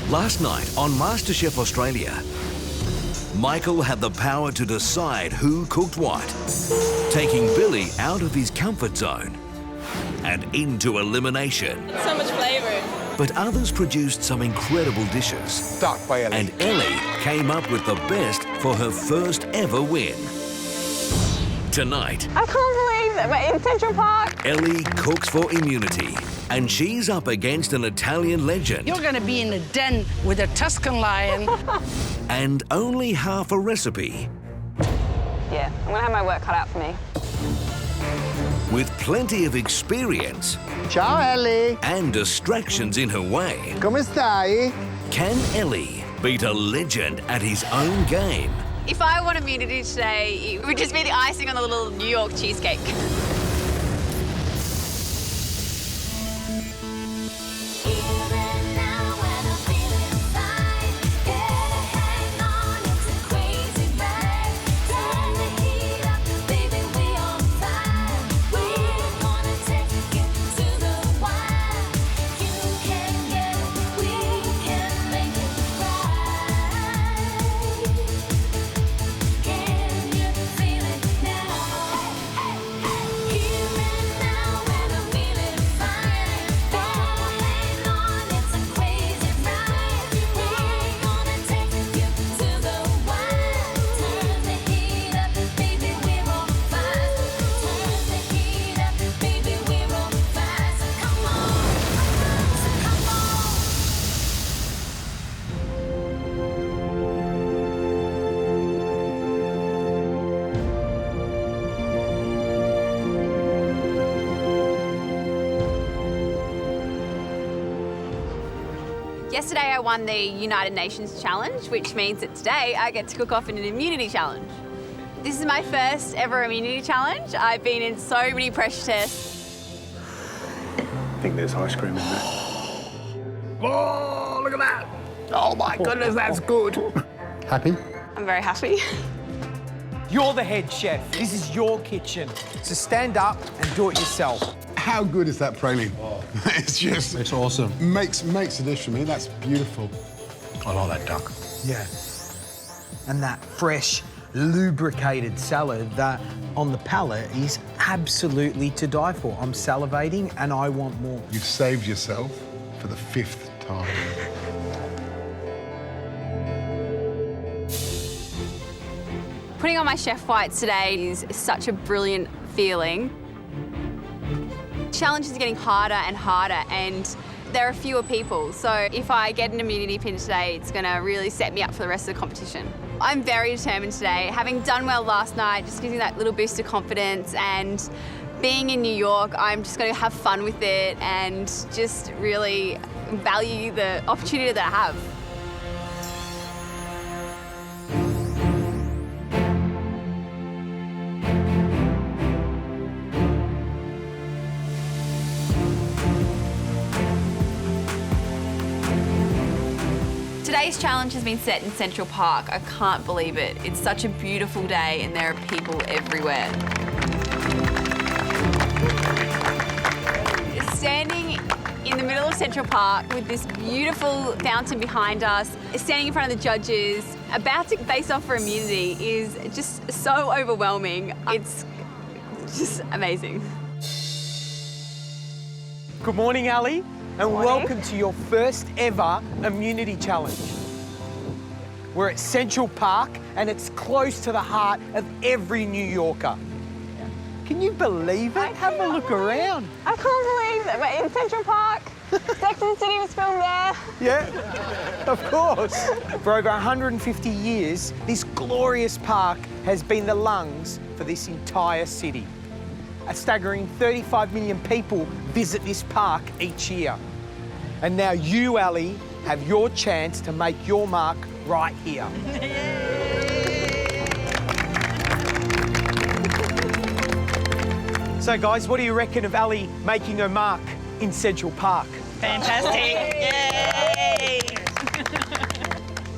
Last night on MasterChef Australia, Michael had the power to decide who cooked what, taking Billy out of his comfort zone and into elimination. So much flavour. But others produced some incredible dishes. Stuck by Ellie. And Ellie came up with the best for her first ever win. Tonight, I can't believe that we're in Central Park. Ellie cooks for immunity, and she's up against an Italian legend. You're going to be in a den with a Tuscan lion. And only half a recipe. Yeah, I'm going to have my work cut out for me. With plenty of experience Ciao, Ellie. and distractions in her way, Come stai? can Ellie beat a legend at his own game? If I won immunity today, it would just be the icing on the little New York cheesecake. Yesterday I won the United Nations Challenge, which means that today I get to cook off in an immunity challenge. This is my first ever immunity challenge. I've been in so many pressure tests. I think there's ice cream in there. Oh, look at that. Oh, my goodness, that's good. Happy? I'm very happy. You're the head chef. This is your kitchen. So stand up and do it yourself. How good is that praline? It's just... It's awesome. Makes a dish for me. That's beautiful. I like that duck. Yeah. And that fresh, lubricated salad that on the palate is absolutely to die for. I'm salivating and I want more. You've saved yourself for the 5th time. Putting on my chef whites today is such a brilliant feeling. Challenges are getting harder and harder, and there are fewer people. So if I get an immunity pin today, it's going to really set me up for the rest of the competition. I'm very determined today. Having done well last night just gives me that little boost of confidence, and being in New York, I'm just going to have fun with it and just really value the opportunity that I have. Today's challenge has been set in Central Park. I can't believe it. It's such a beautiful day and there are people everywhere. Standing in the middle of Central Park with this beautiful fountain behind us, standing in front of the judges, about to face off for immunity is just so overwhelming. It's just amazing. Good morning, Ellie, and welcome to your first ever immunity challenge. We're at Central Park, and it's close to the heart of every New Yorker. Can you believe it? Have a look around. I can't believe that we're in Central Park. Sex and the City was filmed there. Yeah, of course. For over 150 years, this glorious park has been the lungs for this entire city. A staggering 35 million people visit this park each year. And now you, Ellie, have your chance to make your mark right here. So, guys, what do you reckon of Ellie making her mark in Central Park? Fantastic. Yay!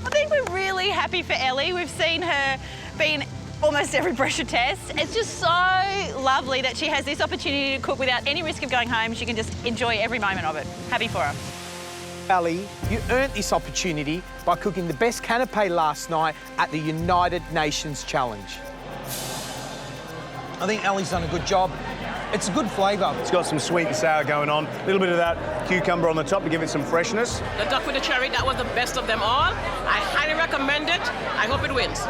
I think we're really happy for Ellie. We've seen her being almost every pressure test. It's just so lovely that she has this opportunity to cook without any risk of going home. She can just enjoy every moment of it. Happy for her. Ellie, you earned this opportunity by cooking the best canapé last night at the United Nations Challenge. I think Ellie's done a good job. It's a good flavour. It's got some sweet and sour going on. A little bit of that cucumber on the top to give it some freshness. The duck with the cherry, that was the best of them all. I highly recommend it. I hope it wins.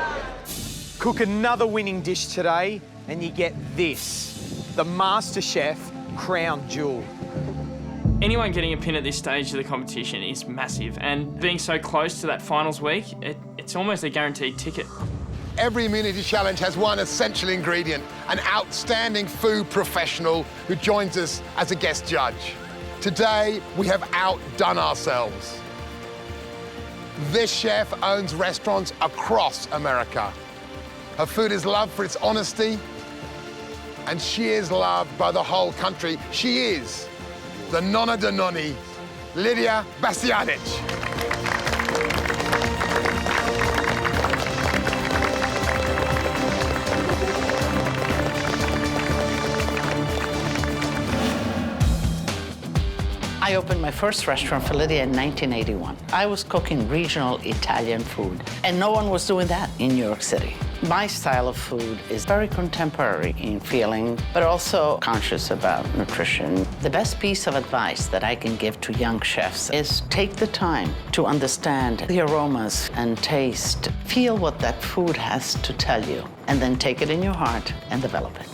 Cook another winning dish today and you get this, the MasterChef Crown Jewel. Anyone getting a pin at this stage of the competition is massive, and being so close to that finals week, it's almost a guaranteed ticket. Every immunity challenge has one essential ingredient, an outstanding food professional who joins us as a guest judge. Today, we have outdone ourselves. This chef owns restaurants across America. Her food is loved for its honesty, and she is loved by the whole country. She is the nonna de nonni, Lidia Bastianich. I opened my first restaurant for Lydia in 1981. I was cooking regional Italian food, and no one was doing that in New York City. My style of food is very contemporary in feeling, but also conscious about nutrition. The best piece of advice that I can give to young chefs is take the time to understand the aromas and taste. Feel what that food has to tell you, and then take it in your heart and develop it.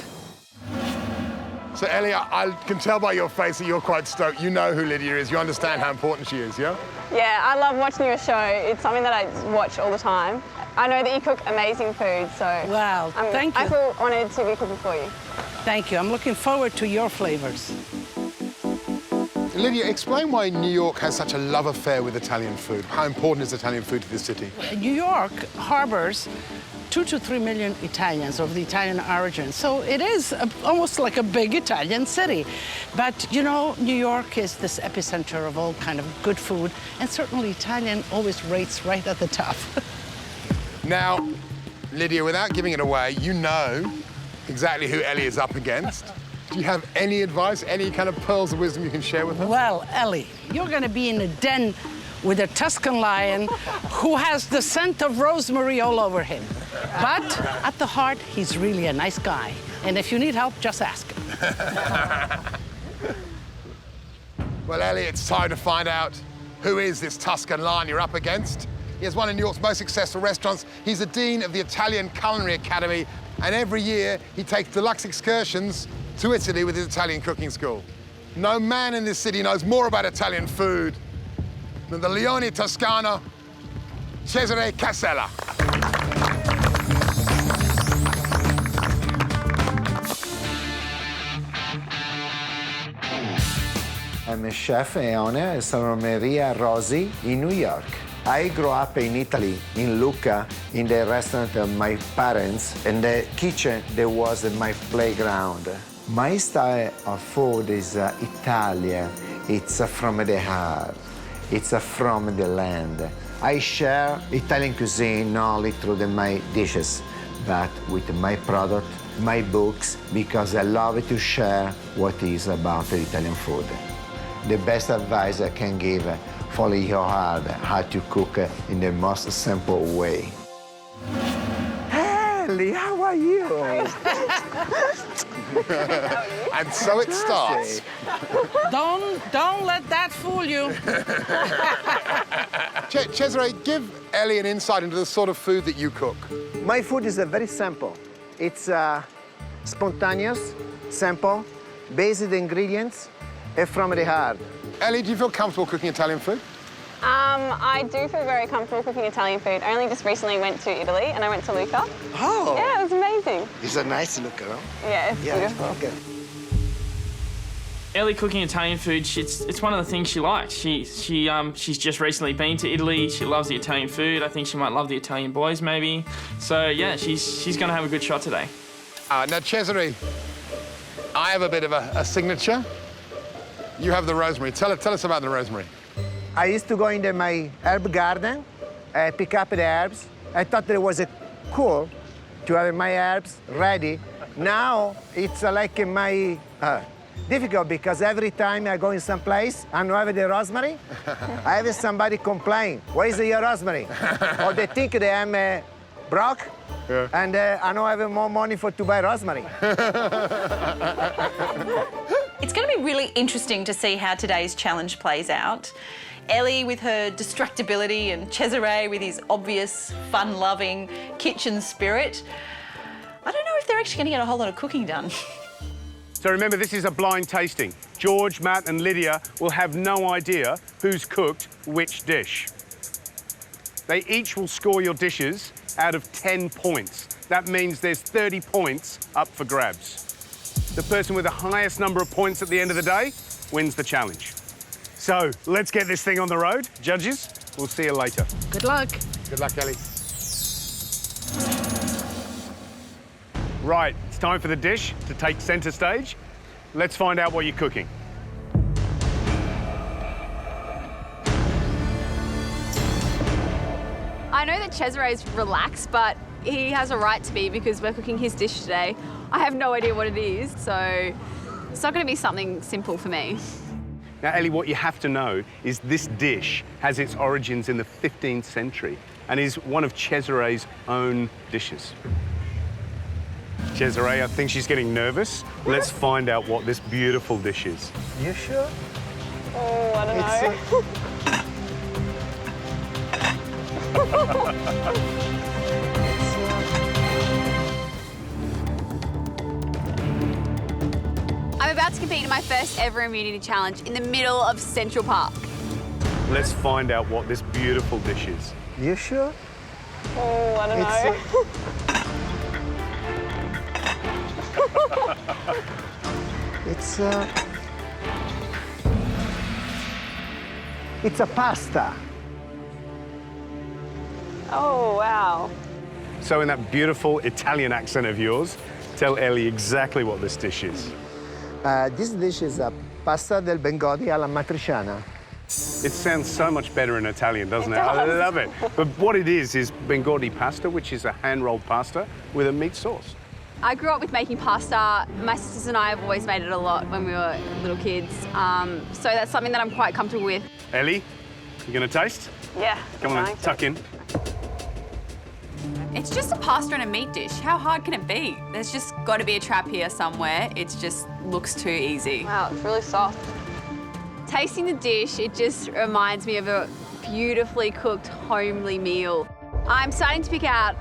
So, Ellie, I can tell by your face that you're quite stoked. You know who Lidia is. You understand how important she is, yeah? Yeah, I love watching your show. It's something that I watch all the time. I know that you cook amazing food, so... Wow, thank you. I feel honoured to be cooking for you. Thank you. I'm looking forward to your flavors. Lidia, explain why New York has such a love affair with Italian food. How important is Italian food to this city? New York harbors 2 to 3 million Italians of the Italian origin. So it is almost like a big Italian city. But, you know, New York is this epicenter of all kind of good food, and certainly Italian always rates right at the top. Now, Lidia, without giving it away, you know exactly who Ellie is up against. Do you have any advice, any kind of pearls of wisdom you can share with her? Well, Ellie, you're going to be in a den with a Tuscan lion who has the scent of rosemary all over him. But at the heart, he's really a nice guy. And if you need help, just ask him. Well, Ellie, it's time to find out who is this Tuscan lion you're up against. He has one of New York's most successful restaurants. He's the dean of the Italian Culinary Academy, and every year he takes deluxe excursions to Italy with his Italian cooking school. No man in this city knows more about Italian food than the Leone Toscano, Cesare Casella. I'm a chef and owner at Saromeria Rosi in New York. I grew up in Italy, in Lucca, in the restaurant of my parents, and the kitchen that was my playground. My style of food is Italian. It's from the heart. It's from the land. I share Italian cuisine not only through my dishes, but with my product, my books, because I love to share what is about the Italian food. The best advice I can give, follow your heart, how to cook in the most simple way. Ellie, how are you? And so it starts. Don't let that fool you. Cesare, give Ellie an insight into the sort of food that you cook. My food is very simple. It's spontaneous, simple, basic ingredients, and from the heart. Ellie, do you feel comfortable cooking Italian food? I do feel very comfortable cooking Italian food. I only just recently went to Italy and I went to Lucca. Oh! Yeah, it was amazing. It's a nice look, huh? Yeah, it's beautiful. Okay. Ellie cooking Italian food, it's one of the things she likes. She's just recently been to Italy. She loves the Italian food. I think she might love the Italian boys, maybe. So, yeah, she's going to have a good shot today. Now, Cesare, I have a bit of a signature. You have the rosemary. Tell us about the rosemary. I used to go into my herb garden, pick up the herbs. I thought that it was cool to have my herbs ready. Now it's like my difficult because every time I go in some place, I don't have the rosemary. I have somebody complain, where is your rosemary? Or they think that I'm broke, and I don't have more money to buy rosemary. It's going to be really interesting to see how today's challenge plays out. Ellie with her distractibility and Cesare with his obvious, fun-loving kitchen spirit. I don't know if they're actually going to get a whole lot of cooking done. So remember, this is a blind tasting. George, Matt and Lydia will have no idea who's cooked which dish. They each will score your dishes out of 10 points. That means there's 30 points up for grabs. The person with the highest number of points at the end of the day wins the challenge. So let's get this thing on the road. Judges, we'll see you later. Good luck. Good luck, Ellie. Right, it's time for the dish to take centre stage. Let's find out what you're cooking. I know that Cesare's relaxed, but he has a right to be because we're cooking his dish today. I have no idea what it is, so it's not going to be something simple for me. Now, Ellie, what you have to know is this dish has its origins in the 15th century and is one of Cesare's own dishes. Cesare, I think she's getting nervous. Let's find out what this beautiful dish is. You sure? Oh, I don't know. I'm about to compete in my first ever immunity challenge in the middle of Central Park. Let's find out what this beautiful dish is. You sure? Oh, I don't know. It's a pasta. Oh, wow. So in that beautiful Italian accent of yours, tell Ellie exactly what this dish is. This dish is a pasta del Biscotti alla Amatriciana. It sounds so much better in Italian, doesn't it? It does. I love it. But what it is Biscotti pasta, which is a hand-rolled pasta with a meat sauce. I grew up with making pasta. My sisters and I have always made it a lot when we were little kids. So that's something that I'm quite comfortable with. Ellie, you gonna taste? Yeah. Come on, tuck in. It's just a pasta and a meat dish. How hard can it be? There's just got to be a trap here somewhere. It just looks too easy. Wow, it's really soft. Tasting the dish, it just reminds me of a beautifully cooked, homely meal. I'm starting to pick out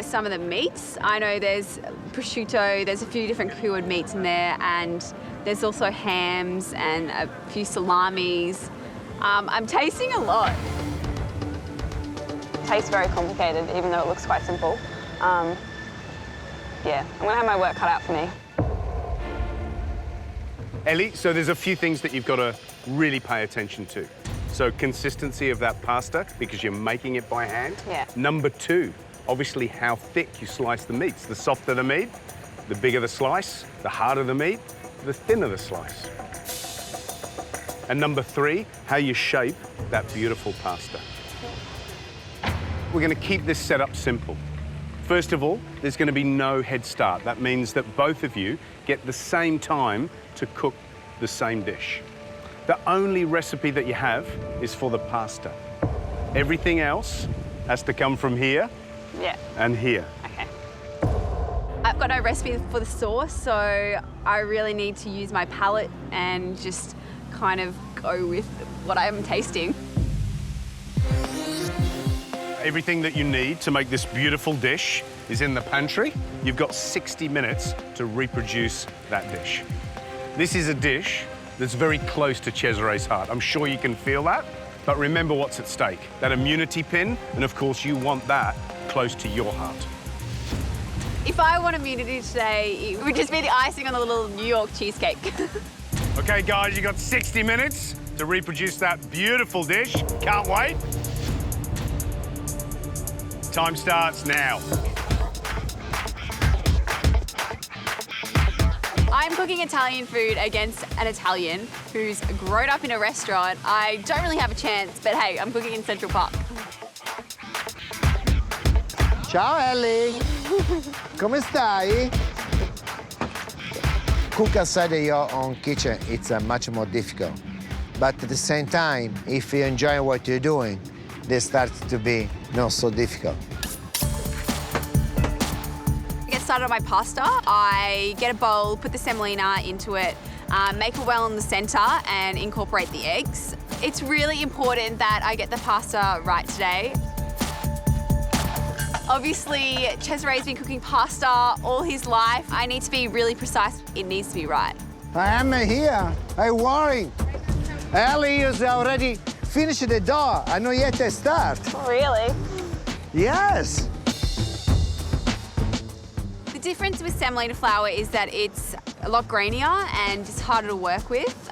some of the meats. I know there's prosciutto, there's a few different cured meats in there, and there's also hams and a few salamis. I'm tasting a lot. It tastes very complicated, even though it looks quite simple. Yeah, I'm gonna have my work cut out for me. Ellie, so there's a few things that you've got to really pay attention to. So consistency of that pasta, because you're making it by hand. Yeah. Number two, obviously how thick you slice the meats. The softer the meat, the bigger the slice, the harder the meat, the thinner the slice. And number three, how you shape that beautiful pasta. We're going to keep this setup simple. First of all, there's going to be no head start. That means that both of you get the same time to cook the same dish. The only recipe that you have is for the pasta. Everything else has to come from here and here. Okay. I've got no recipe for the sauce, so I really need to use my palate and just kind of go with what I'm tasting. Everything that you need to make this beautiful dish is in the pantry. You've got 60 minutes to reproduce that dish. This is a dish that's very close to Cesare's heart. I'm sure you can feel that, but remember what's at stake. That immunity pin, and of course you want that close to your heart. If I want immunity today, it would just be the icing on the little New York cheesecake. Okay, guys, you got 60 minutes to reproduce that beautiful dish. Can't wait. Time starts now. I'm cooking Italian food against an Italian who's grown up in a restaurant. I don't really have a chance, but hey, I'm cooking in Central Park. Ciao Ellie, come stai? cook outside your own kitchen, it's much more difficult. But at the same time, if you enjoy what you're doing, they start to be not so difficult. Get started on my pasta. I get a bowl, put the semolina into it, make a well in the centre and incorporate the eggs. It's really important that I get the pasta right today. Obviously, Cesare's been cooking pasta all his life. I need to be really precise. It needs to be right. I am here. I worry. Ellie is already finished the dough. I know yet to start. Really? Yes. The difference with semolina flour is that it's a lot grainier and it's harder to work with.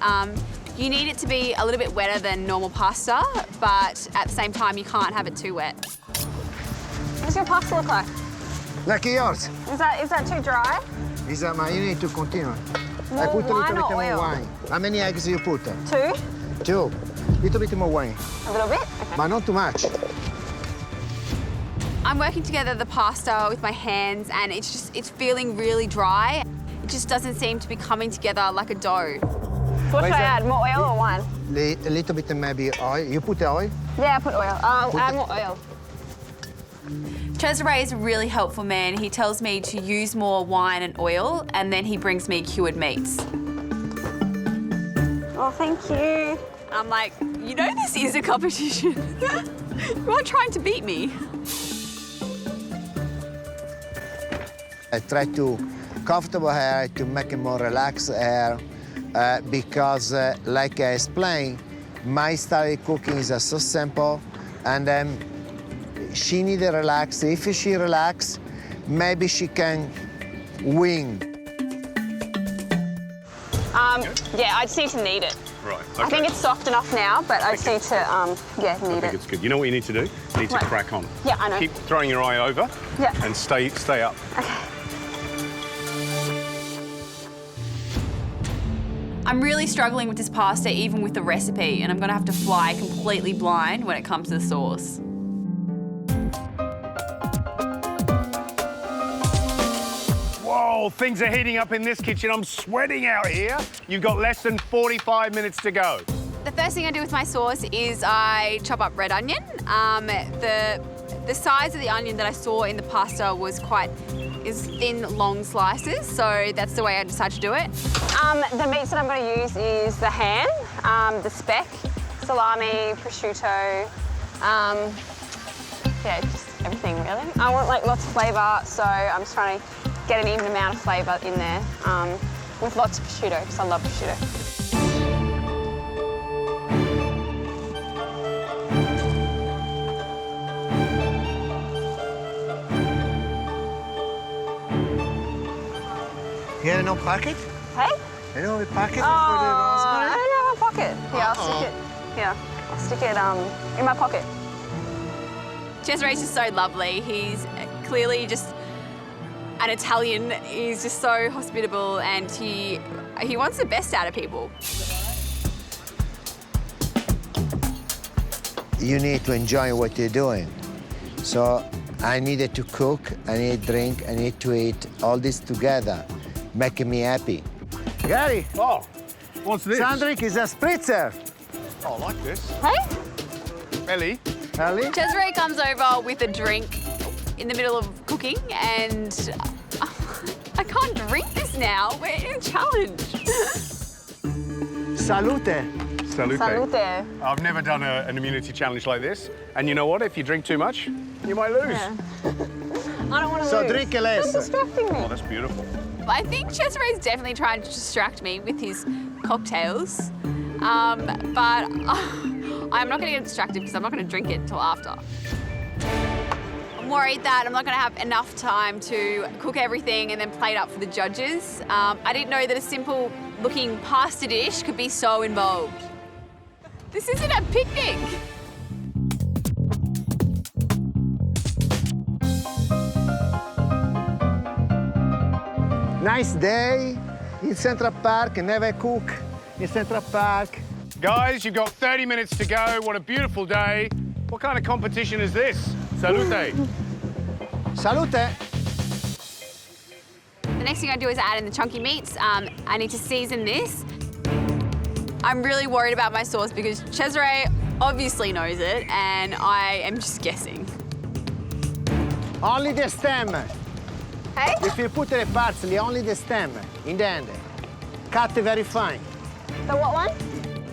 You need it to be a little bit wetter than normal pasta, but at the same time, you can't have it too wet. What does your pasta look like? Like yours. Is that too dry? Isama, you need to continue. More I put a wine little bit or oil? more wine. How many eggs you put? 2? 2. Little bit more wine, A little bit? Okay. but not too much. I'm working together the pasta with my hands and it's feeling really dry. It just doesn't seem to be coming together like a dough. What should I add, more oil or wine? A little bit maybe oil. You put the oil? Yeah, I put oil. I'll add more oil. Cesare is a really helpful man. He tells me to use more wine and oil, and then he brings me cured meats. Oh, thank you. I'm like, you know this is a competition. You are trying to beat me. I try to comfortable hair to make it more relaxed hair because, like I explained, my style of cooking is so simple, and she need to relax. If she relax, maybe she can win. Yeah, I just need to knead it. Right, okay. I think it's soft enough now, but I just need to, yeah, knead I think it. it's good. You know what you need to do? You need to What? crack on. Yeah, I know. Keep throwing your eye over. Yeah. And stay up. Okay. I'm really struggling with this pasta, even with the recipe, and I'm gonna have to fly completely blind when it comes to the sauce. Whoa, things are heating up in this kitchen. I'm sweating out here. You've got less than 45 minutes to go. The first thing I do with my sauce is I chop up red onion. The size of the onion that I saw in the pasta is thin, long slices, so that's the way I decided to do it. The meats that I'm going to use is the ham, the speck, salami, prosciutto, yeah, just everything really. I want like lots of flavour, so I'm just trying to get an even amount of flavour in there with lots of prosciutto, because I love prosciutto. You have no pocket? Hey? You don't have a pocket for the I rosemary? don't have a pocket. Yeah, I'll stick it. Yeah, I'll stick it in my pocket. Cesare's just so lovely. He's clearly just an Italian. He's just so hospitable, and he wants the best out of people. You need to enjoy what you're doing. So I needed to cook, I need to drink, I need to eat, all this together, making me happy. Gary, Oh, what's this? Sandrick is a spritzer. Oh, I like this. Hey? Ellie, Ellie? Cesare comes over with a drink in the middle of cooking, and I can't drink this now. We're in a challenge. Salute. salute. Salute. I've never done an immunity challenge like this. And you know what? If you drink too much, you might lose. Yeah. I don't want to So lose. drink less. Stop distracting me. Oh, that's beautiful. I think Cesare's definitely trying to distract me with his cocktails, but I'm not going to get distracted because I'm not going to drink it until after. I'm worried that I'm not going to have enough time to cook everything and then plate up for the judges. I didn't know that a simple-looking pasta dish could be so involved. This isn't a picnic. Nice day in Central Park, never cook in Central Park. Guys, you've got 30 minutes to go. What a beautiful day. What kind of competition is this? Salute. Salute. The next thing I do is add in the chunky meats. I need to season this. I'm really worried about my sauce because Cesare obviously knows it and I am just guessing. Only the stem. Hey? If you put the parsley, only the stem in the end. Cut very fine. The what one?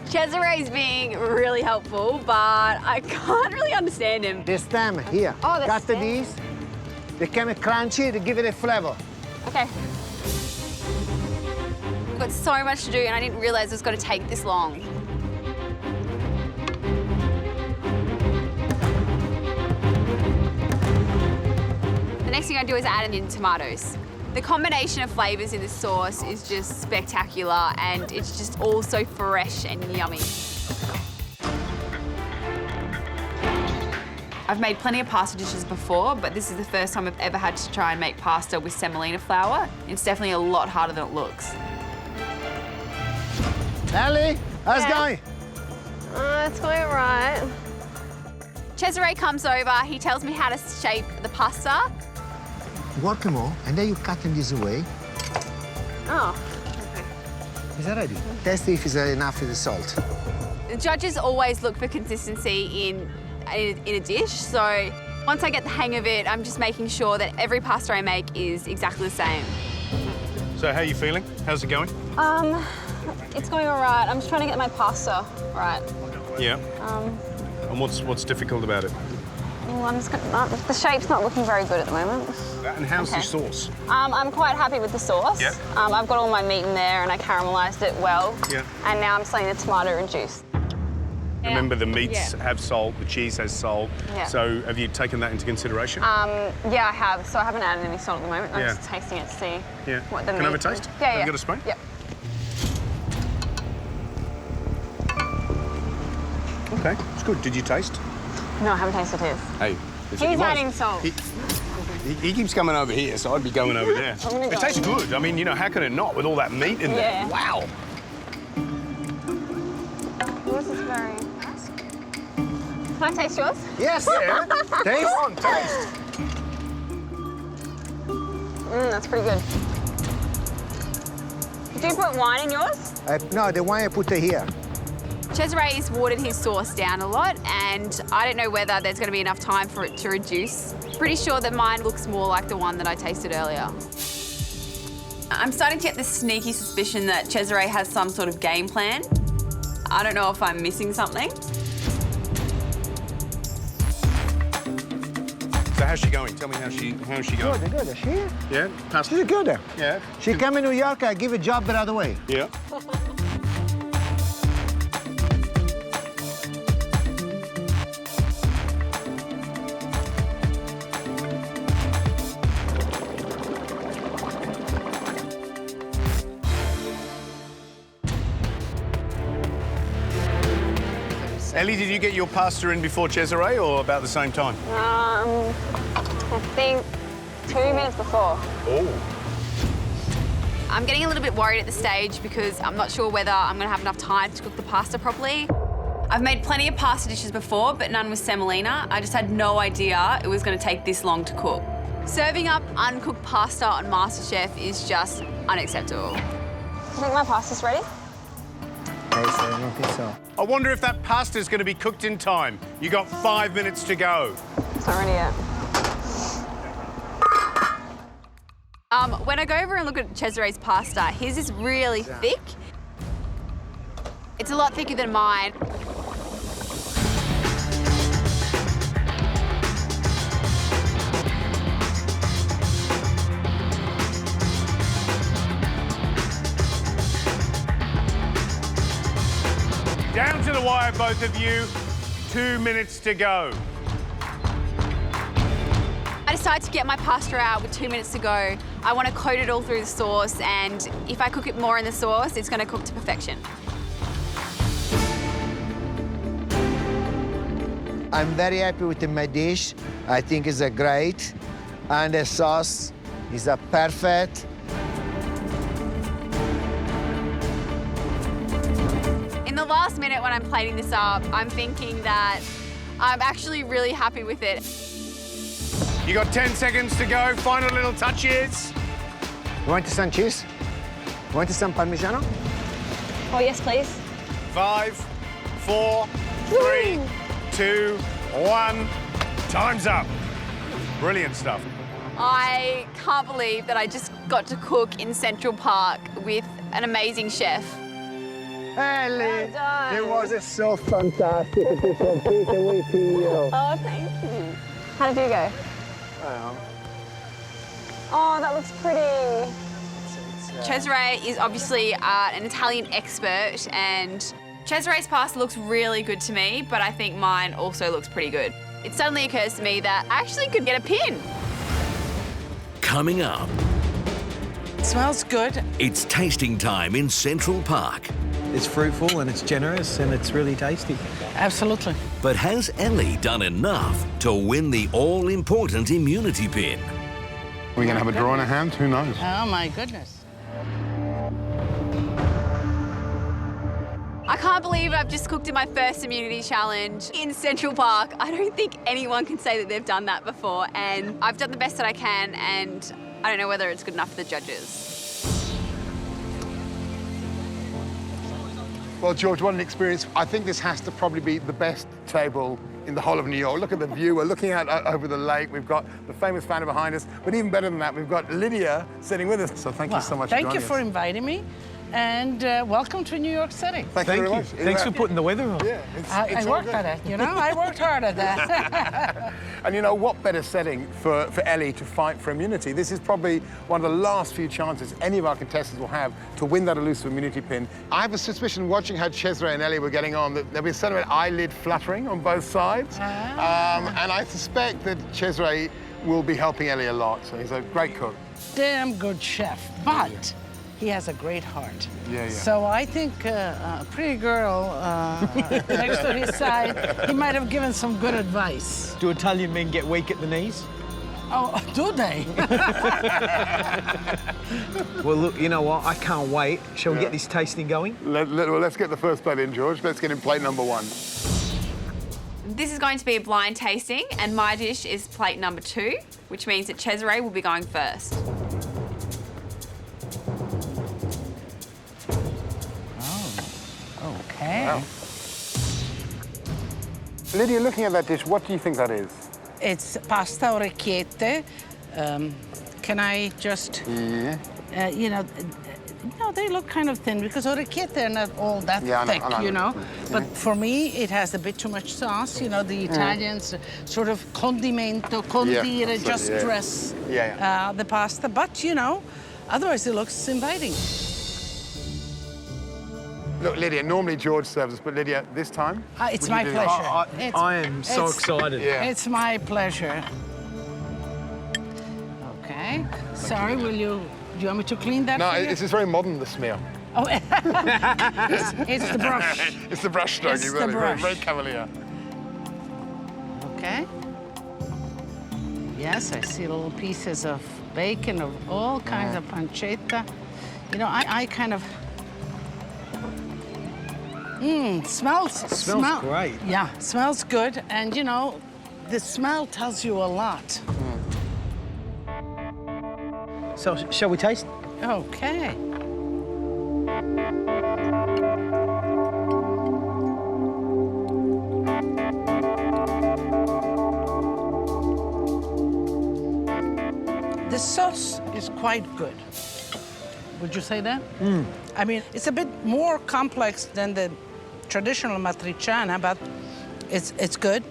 Cesare's being really helpful, but I can't really understand him. The stem here. Oh, the Cut stem. these. They come crunchy to give it a flavor. Okay. I've got so much to do and I didn't realise it was going to take this long. The next thing I do is add in tomatoes. The combination of flavours in this sauce is just spectacular and it's just all so fresh and yummy. I've made plenty of pasta dishes before, but this is the first time I've ever had to try and make pasta with semolina flour. It's definitely a lot harder than it looks. Ellie, how's it going? It's going all right. Cesare comes over, he tells me how to shape the pasta. Work more, and then you cut them this way. Oh. Is that ready? Test if it's enough of the salt. The judges always look for consistency in a dish, so once I get the hang of it, I'm just making sure that every pasta I make is exactly the same. So how are you feeling? How's it going? It's going all right. I'm just trying to get my pasta right. Yeah. And what's difficult about it? Well, I'm just the shape's not looking very good at the moment. And how's the sauce? I'm quite happy with the sauce. Yeah. I've got all my meat in there and I caramelised it well. Yeah. And now I'm slinging the tomato and juice. Remember, the meats have salt, the cheese has salt. Yeah. So have you taken that into consideration? Yeah, I have. So I haven't added any salt at the moment. I'm just tasting it to see what the meat... Can I have a taste? Yeah, Have you got a spoon? Yep. Okay, it's good. Did you taste? No, I haven't tasted his. Hey. He's adding salt. He keeps coming over here, so I'd be going over there. It tastes good. I mean, you know, how can it not with all that meat in there? Wow. Yours is very... Can I taste yours? Yes. Yeah. Taste. Come on, taste. That's pretty good. Did you put wine in yours? No, the one I put here. Cesare's watered his sauce down a lot and I don't know whether there's going to be enough time for it to reduce. Pretty sure that mine looks more like the one that I tasted earlier. I'm starting to get this sneaky suspicion that Cesare has some sort of game plan. I don't know if I'm missing something. So how's she going? Tell me how's she going? Good. She? Yeah, pasta. She's good. Yeah. She come in New York, I give a job right away. Yeah. Ellie, did you get your pasta in before Cesare or about the same time? I think 2 minutes before. Oh. I'm getting a little bit worried at this stage because I'm not sure whether I'm going to have enough time to cook the pasta properly. I've made plenty of pasta dishes before, but none with semolina. I just had no idea it was going to take this long to cook. Serving up uncooked pasta on MasterChef is just unacceptable. I think my pasta's ready. I don't think so. I wonder if that pasta's going to be cooked in time. You got 5 minutes to go. It's not ready yet. When I go over and look at Cesare's pasta, his is really thick. It's a lot thicker than mine. Down to the wire, both of you. 2 minutes to go. I decided to get my pasta out with 2 minutes to go. I want to coat it all through the sauce, and if I cook it more in the sauce, it's going to cook to perfection. I'm very happy with my dish. I think it's a great. And the sauce is a perfect. In the last minute when I'm plating this up, I'm thinking that I'm actually really happy with it. You got 10 seconds to go. Final little touches. want some cheese? Want some Parmigiano? Oh, yes, please. 5, 4, 3, 2, 1. Time's up. Brilliant stuff. I can't believe that I just got to cook in Central Park with an amazing chef. Ellie, Well done. it was so fantastic to compete with you. Oh, thank you. How did you go? Well, Oh, that looks pretty. Cesare is obviously an Italian expert, and Cesare's pasta looks really good to me, but I think mine also looks pretty good. It suddenly occurs to me that I actually could get a pin. Coming up, It smells good. it's tasting time in Central Park. It's fruitful and it's generous and it's really tasty. Absolutely. But has Ellie done enough to win the all-important immunity pin? We're going to have a draw in our hand? Who knows? Oh, my goodness. I can't believe I've just cooked in my first immunity challenge in Central Park. I don't think anyone can say that they've done that before, and I've done the best that I can, and I don't know whether it's good enough for the judges. Well, George, what an experience. I think this has to probably be the best table in the whole of New York. Look at the view. We're looking out over the lake. We've got the famous fountain behind us. But even better than that, we've got Lidia sitting with us. So thank you so much for Thank joining you for us. inviting me, and welcome to New York City. Thank you very much. Thanks for putting the weather on. Yeah, I it's all worked good. at it, you know? I worked hard at that. And you know, what better setting for Ellie to fight for immunity? This is probably one of the last few chances any of our contestants will have to win that elusive immunity pin. I have a suspicion, watching how Cesare and Ellie were getting on, that there'll be a certain amount of eyelid fluttering on both sides. And I suspect that Cesare will be helping Ellie a lot. So he's a great cook. Damn good chef, but he has a great heart. Yeah, yeah. So I think a pretty girl next to his side, he might have given some good advice. Do Italian men get weak at the knees? Oh, do they? Well, look, you know what? I can't wait. Shall we get this tasting going? Let's get the first plate in, George. Let's get in plate number 1. This is going to be a blind tasting, and my dish is plate number 2, which means that Cesare will be going first. Okay. Wow. Lydia, looking at that dish, what do you think that is? It's pasta orecchiette. Can I just, you know, no, they look kind of thin because orecchiette are not all that thick, you know. But for me, it has a bit too much sauce. You know, the Italians sort of condimento, condire, just dress the pasta. But, you know, otherwise it looks inviting. Look, Lydia, normally George serves us, but Lydia, this time? It's my pleasure. I am so excited. Yeah. It's my pleasure. Okay. Sorry, do you want me to clean that? No, for you? it's very modern, the smear. Oh, it's the brush. It's the brush stroke, It's you the really, brush. very cavalier. Okay. Yes, I see little pieces of bacon, of all kinds of pancetta. You know, I kind of... Smells great. Yeah, smells good. And, you know, the smell tells you a lot. So, shall we taste? Okay. The sauce is quite good. Would you say that? I mean, it's a bit more complex than the traditional matriciana, but it's good.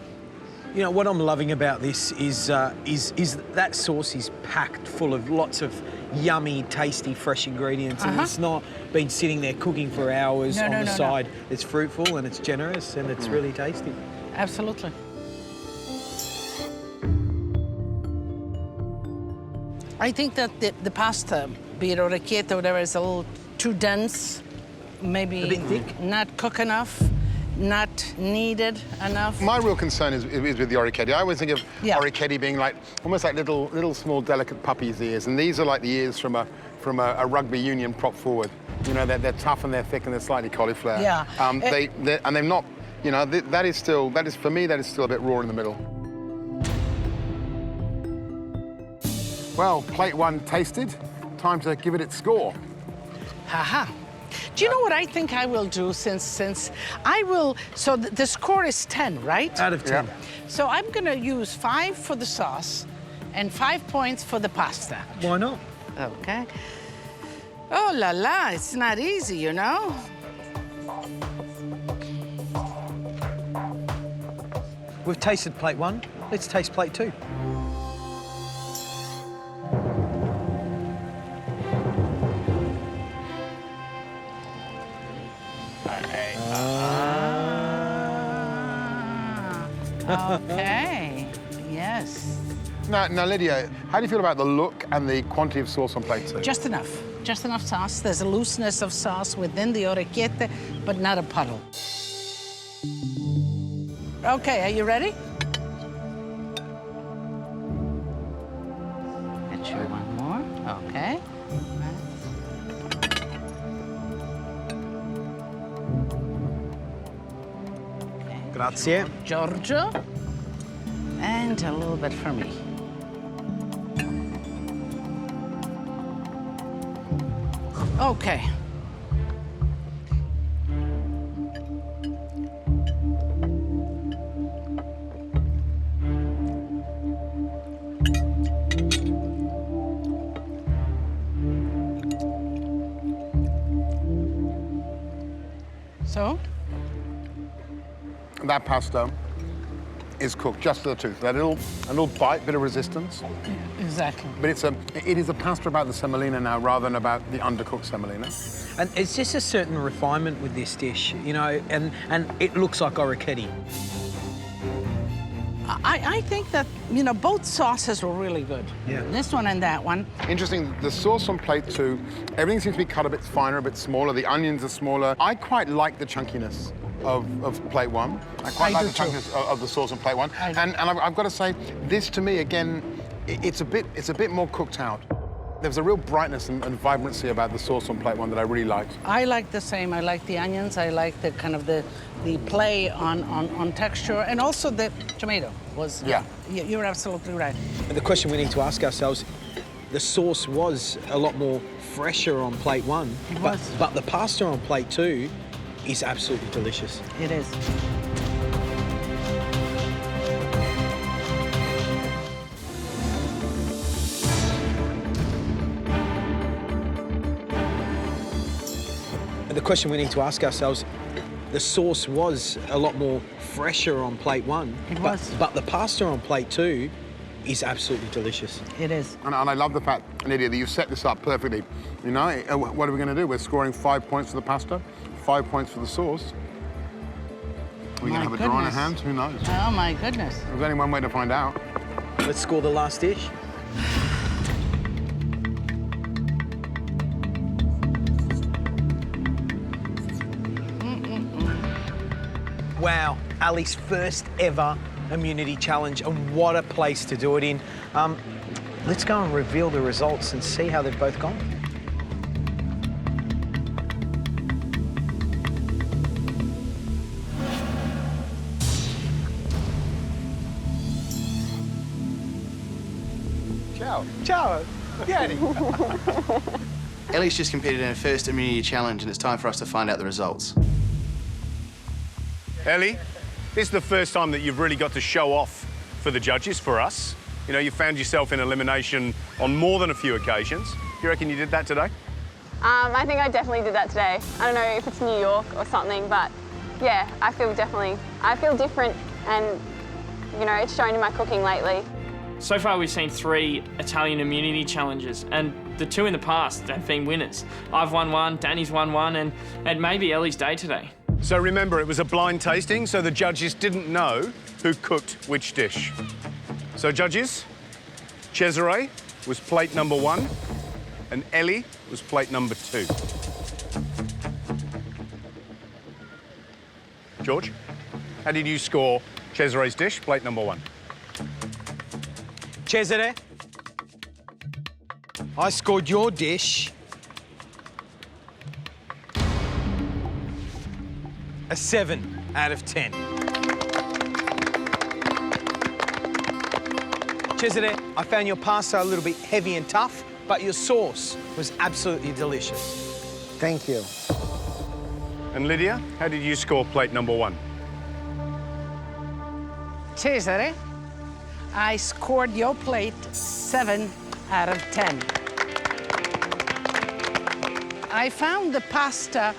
You know, what I'm loving about this is that sauce is packed full of lots of yummy, tasty, fresh ingredients, and it's not been sitting there cooking for hours on the side. No. It's fruitful and it's generous and it's really tasty. Absolutely. I think that the pasta, be it orecchiette or whatever, is a little too dense, maybe a bit thick, not cooked enough, not kneaded enough. My real concern is with the orecchiette. I always think of orecchiette being like almost like little small delicate puppy's ears, and these are like the ears from a rugby union prop forward. You know, they're tough and they're thick and they're slightly cauliflower. Yeah. They're not. You know, that is for me that is still a bit raw in the middle. Well, plate 1 tasted. time to give it its score. Haha. Do you know what I think I will do since I will, so the score is 10, right? Out of 10. Yeah. So I'm gonna use 5 for the sauce and 5 points for the pasta. Why not? Okay. Oh la la, it's not easy, you know? We've tasted plate 1. Let's taste plate 2. Okay, yes. Now, Lydia, how do you feel about the look and the quantity of sauce on plate 2? Just enough sauce. There's a looseness of sauce within the orecchiette, but not a puddle. Okay, are you ready? Get you one more, okay. Grazie. Giorgio, and a little bit for me. Okay. So? That pasta is cooked just to the tooth. That a little bite, bit of resistance. Exactly. But it is a pasta about the semolina now rather than about the undercooked semolina. And it's just a certain refinement with this dish, you know, and it looks like orecchiette. I think that, you know, both sauces were really good. Yeah. This one and that one. Interesting, the sauce on plate 2, everything seems to be cut a bit finer, a bit smaller. The onions are smaller. I quite like the chunkiness of plate 1. I quite like the chunkiness of the sauce on plate 1. And I've got to say, this to me, again, it's a bit more cooked out. There was a real brightness and vibrancy about the sauce on plate 1 that I really liked. I like the same. I like the onions. I like the kind of the play on texture, and also the tomato was. Yeah. You're absolutely right. And the question we need to ask ourselves, the sauce was a lot more fresher on plate 1. It was. But the pasta on plate 2 is absolutely delicious. It is. And the question we need to ask ourselves, the sauce was a lot more fresher on plate 1. It was. But the pasta on plate 2 is absolutely delicious. It is. And I love the fact, Lydia, that you've set this up perfectly. You know, what are we going to do? We're scoring 5 points for the pasta, 5 points for the sauce. Are we going to have a draw in our hands? Who knows? Oh, my goodness. There's only one way to find out. Let's score the last dish. Wow, Ellie's first ever immunity challenge, and what a place to do it in. Let's go and reveal the results and see how they've both gone. Ciao. Ciao. Gary. Ellie's just competed in her first immunity challenge, and it's time for us to find out the results. Ellie, this is the first time that you've really got to show off for the judges, for us. You know, you found yourself in elimination on more than a few occasions. Do you reckon you did that today? I think I definitely did that today. I don't know if it's New York or something, but yeah, I feel different, and you know, it's shown in my cooking lately. So far we've seen 3 Italian immunity challenges, and the 2 in the past have been winners. I've won 1, Danny's won 1, and it may be Ellie's day today. So remember, it was a blind tasting, so the judges didn't know who cooked which dish. So judges, Cesare was plate number 1, and Elie was plate number 2. George, how did you score Cesare's dish, plate number 1? Cesare, I scored your dish a 7 out of 10. Cesare, I found your pasta a little bit heavy and tough. but your sauce was absolutely delicious. Thank you. And Lydia, how did you score plate number 1? Cesare, I scored your plate 7 out of 10. I found the pasta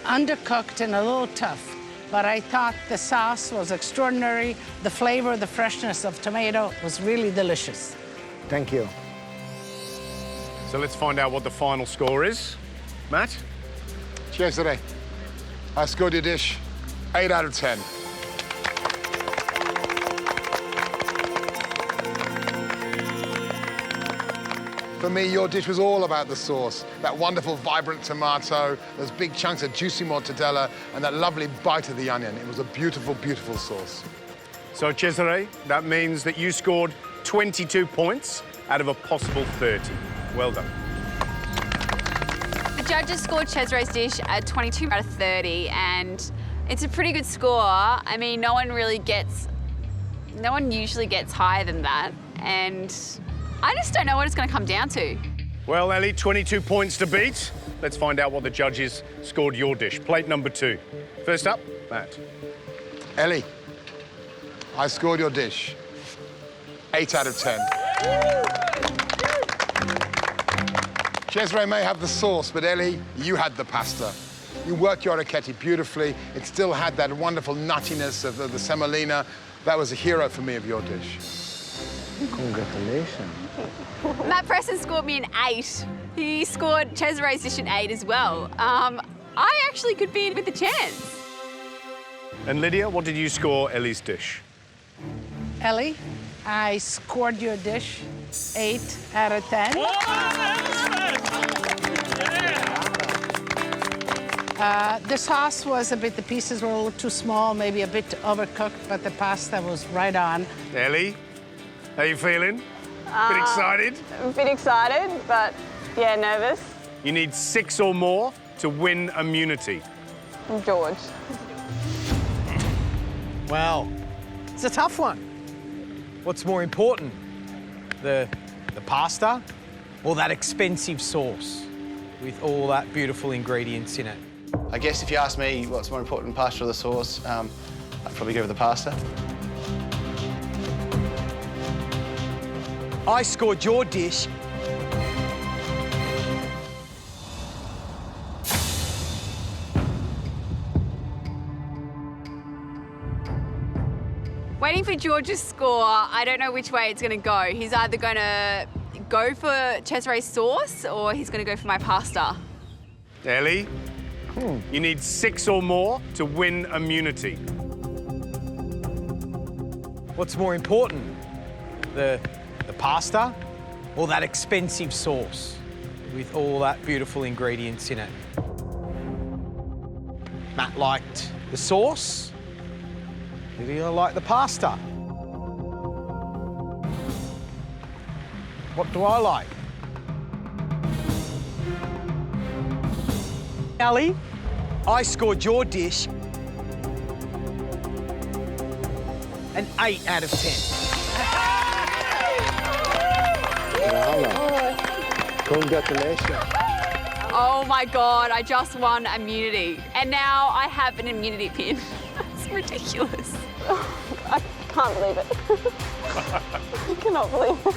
undercooked and a little tough, but I thought the sauce was extraordinary. The flavor, the freshness of tomato was really delicious. Thank you. So let's find out what the final score is. Matt? Cesare, I scored your dish 8 out of 10. For me, your dish was all about the sauce. That wonderful, vibrant tomato, those big chunks of juicy mortadella, and that lovely bite of the onion. It was a beautiful, beautiful sauce. So, Cesare, that means that you scored 22 points out of a possible 30. Well done. The judges scored Cesare's dish at 22 out of 30, and it's a pretty good score. I mean, no one usually gets higher than that, and I just don't know what it's going to come down to. Well, Ellie, 22 points to beat. Let's find out what the judges scored your dish. Plate number 2. First up, Matt. Ellie, I scored your dish 8 out of 10. Cesare may have the sauce, but Ellie, you had the pasta. You worked your orecchietti beautifully. It still had that wonderful nuttiness of the semolina. That was a hero for me of your dish. Congratulations. Matt Preston scored me an 8. He scored Cesare's dish an 8 as well. I actually could be in with a chance. And Lydia, what did you score Ellie's dish? Ellie, I scored your dish 8 out of 10. The sauce was the pieces were a little too small, maybe a bit overcooked, but the pasta was right on. Ellie, how you feeling? Bit excited? A bit excited, but yeah, nervous. You need 6 or more to win immunity. George. Well, it's a tough one. What's more important, the pasta or that expensive sauce with all that beautiful ingredients in it? I guess if you ask me what's more important, pasta or the sauce, I'd probably go with the pasta. I scored your dish. Waiting for George's score, I don't know which way it's going to go. He's either going to go for Cesare's sauce or he's going to go for my pasta. Ellie, you need 6 or more to win immunity. What's more important, the pasta or that expensive sauce with all that beautiful ingredients in it? Matt liked the sauce. Lydia liked the pasta. What do I like? Ellie, I scored your dish an 8 out of 10. Bravo. Congratulations. Oh my God, I just won immunity. And now I have an immunity pin. It's ridiculous. I can't believe it. I cannot believe it.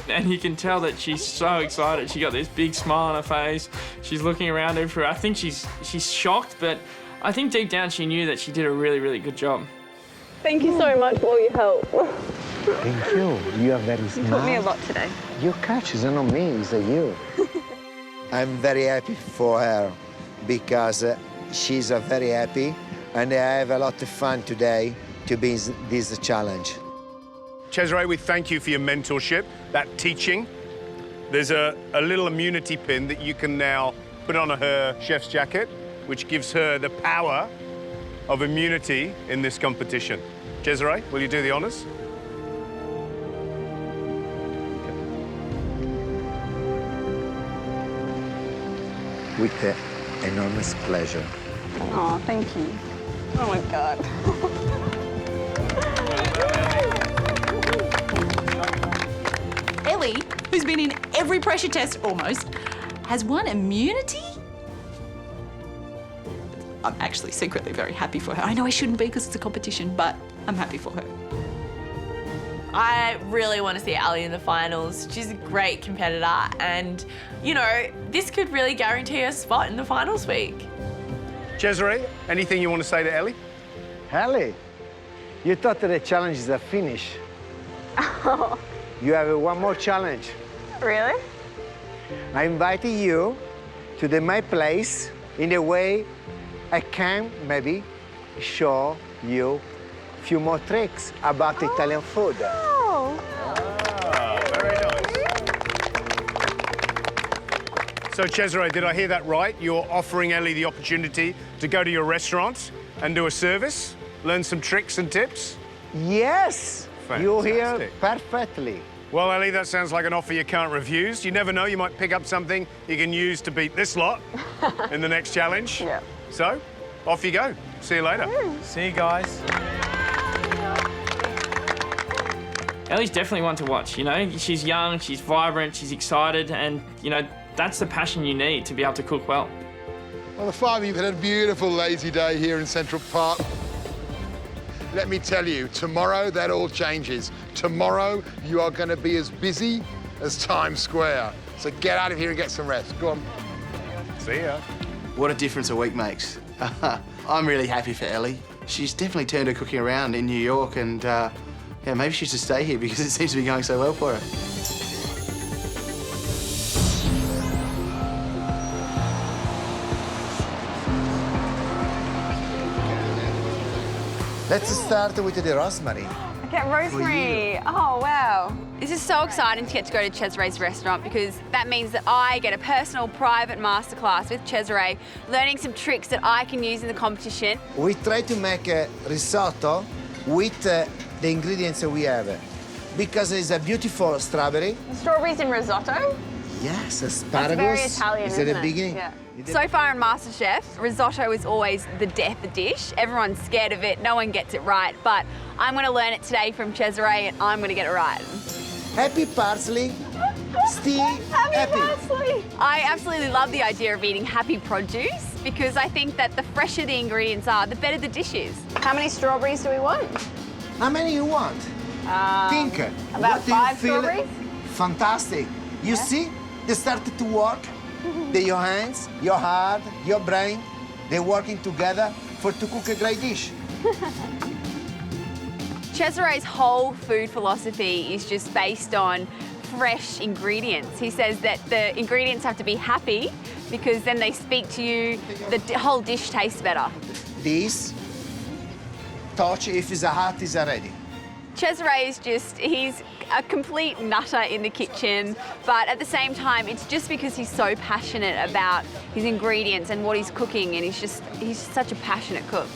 And you can tell that she's so excited. She got this big smile on her face. She's looking around everywhere. I think she's shocked, but I think deep down she knew that she did a really, really good job. Thank you so much for all your help. Thank you. You are very smart. You taught me a lot today. Your catch is not me, it's you. I'm very happy for her because she's very happy and I have a lot of fun today to be in this challenge. Cesare, we thank you for your mentorship, that teaching. There's a little immunity pin that you can now put on her chef's jacket, which gives her the power of immunity in this competition. Cesare, will you do the honors? With enormous pleasure. Oh, thank you. Oh my God. Ellie, who's been in every pressure test, almost, has won immunity? I'm actually secretly very happy for her. I know I shouldn't be because it's a competition, but I'm happy for her. I really want to see Ellie in the finals. She's a great competitor and, you know, this could really guarantee her a spot in the finals week. Cesare, anything you want to say to Ellie? Ellie, you thought that the challenge is a finish. You have one more challenge. Really? I invited you to my place in a way I can maybe show you a few more tricks about Italian food. Oh. Very nice. So, Cesare, did I hear that right? You're offering Ellie the opportunity to go to your restaurant and do a service, learn some tricks and tips? Yes, you hear perfectly. Well, Ellie, that sounds like an offer you can't refuse. You never know, you might pick up something you can use to beat this lot in the next challenge. Yeah. So, off you go. See you later. See you guys. Ellie's definitely one to watch, you know. She's young, she's vibrant, she's excited, and, you know, that's the passion you need to be able to cook well. Well, the five of you have had a beautiful lazy day here in Central Park. Let me tell you, tomorrow that all changes. Tomorrow you are going to be as busy as Times Square. So get out of here and get some rest. Go on. See ya. What a difference a week makes. I'm really happy for Ellie. She's definitely turned her cooking around in New York and yeah, maybe she should stay here because it seems to be going so well for her. Let's start with the rosemary. Get rosemary. Oh, wow. This is so exciting to get to go to Cesare's restaurant because that means that I get a personal private masterclass with Cesare, learning some tricks that I can use in the competition. We try to make a risotto with the ingredients we have because it's a beautiful strawberry. Strawberries in risotto? Yes, asparagus. That's very Italian, is at isn't the it? beginning. Yeah. So far in MasterChef, risotto is always the death dish. Everyone's scared of it, no one gets it right, but I'm going to learn it today from Cesare and I'm going to get it right. Happy parsley, stay happy. Parsley. I absolutely love the idea of eating happy produce because I think that the fresher the ingredients are, the better the dish is. How many strawberries do we want? How many you want? Think. About What do you 5 feel? strawberries? Fantastic. You see, they started to work. Your hands, your heart, your brain, they're working together to cook a great dish. Cesare's whole food philosophy is just based on fresh ingredients. He says that the ingredients have to be happy because then they speak to you, the whole dish tastes better. This touch, if it's hot, is ready. Cesare is just, he's a complete nutter in the kitchen, but at the same time, it's just because he's so passionate about his ingredients and what he's cooking, and he's such a passionate cook.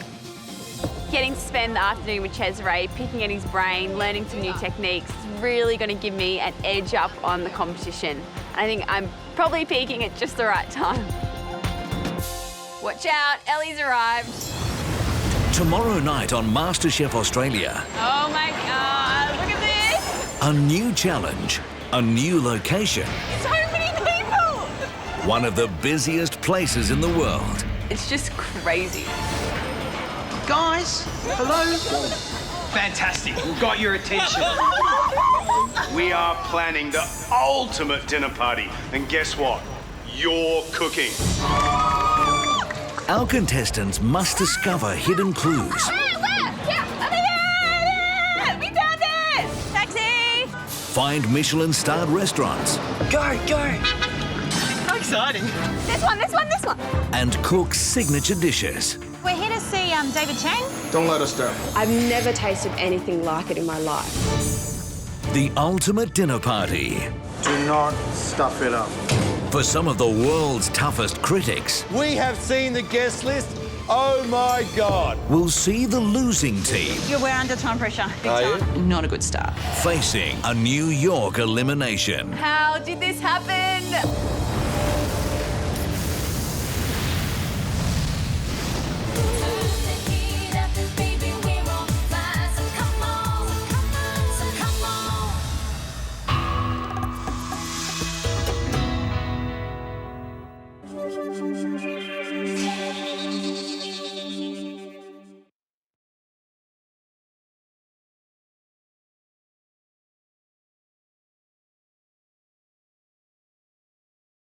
Getting to spend the afternoon with Cesare, picking at his brain, learning some new techniques, is really going to give me an edge up on the competition. And I think I'm probably peaking at just the right time. Watch out, Ellie's arrived. Tomorrow night on MasterChef Australia. Oh my God, look at this. A new challenge, a new location. So many people. One of the busiest places in the world. It's just crazy. Guys, hello? Fantastic, we've got your attention. We are planning the ultimate dinner party. And guess what? You're cooking. Our contestants must discover hidden clues. We found it! Taxi! Find Michelin-starred restaurants. Go, go. How exciting. This one. And cook signature dishes. We're here to see David Chang. Don't let us down. I've never tasted anything like it in my life. The ultimate dinner party. Do not stuff it up. For some of the world's toughest critics, We have seen the guest list. Oh my God. will see the losing team We're under time pressure. Are you? Not a good start. facing a New York elimination. How did this happen?